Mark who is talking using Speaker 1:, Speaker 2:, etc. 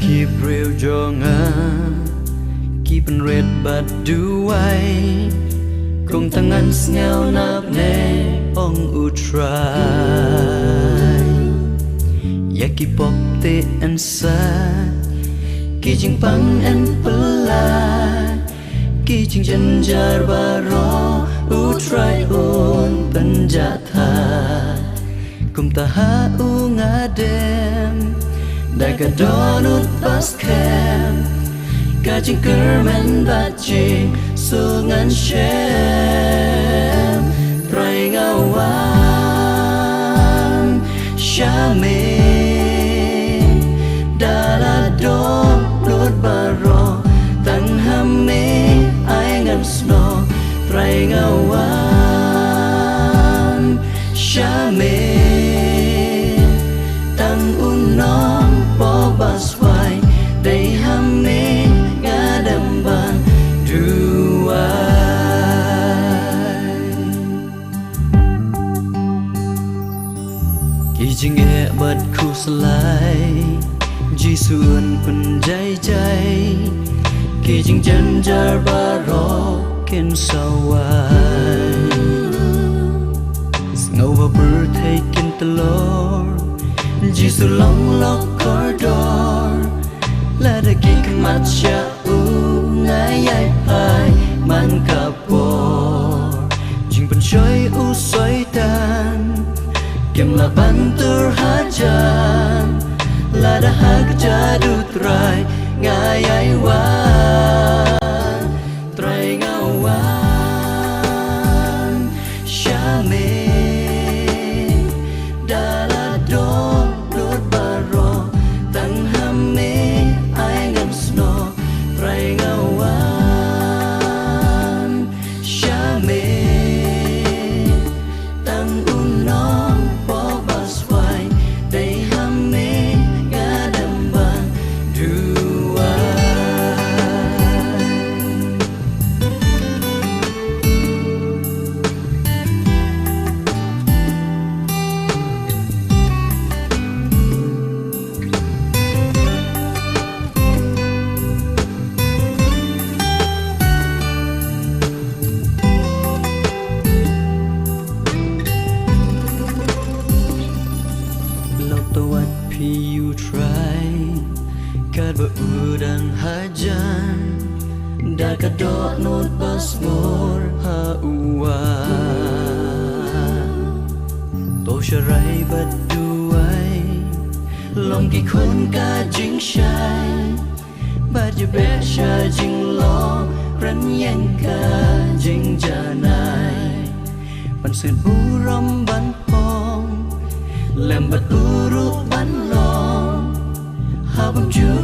Speaker 1: keep real jangan keep and red but do I kung tangan sngaw nap ne ong utrai ya ki pop te an sa ki jing pang an pala ki jing jan jar baro utrai un penjatha kum taha ungadem daga donut baskem kajing kermen bajing sungan shem try ngawan shame dala dom lut baro tang hame ai ngam sno try ngawan shame tang unong po baswai day hame ngadam bang Kijing e bad khu salai Jisuan pun jai jai Kijing jan jar baro ken sawai Ngau ba per thai ken telor Jisu long lok corridor La da ki kemat sya u ngai ai pai man kapor Jing pen shoy u soy tan Kem la bantur hajan La da hag jadu trai Ngai ai wan Trai ngawan Shame Dala dom lut baro Tang hame ai ngam sno Trai ngawan Shame Tang unong you try kad ba udang hajan da ka dot not bas mor ha uwan to sharai ba duai long ki khon ka jing shai ba je be sha jing lo ran yen ka jing janai ban sen bu ram ban hong lem ba tu ru ban long habang chưa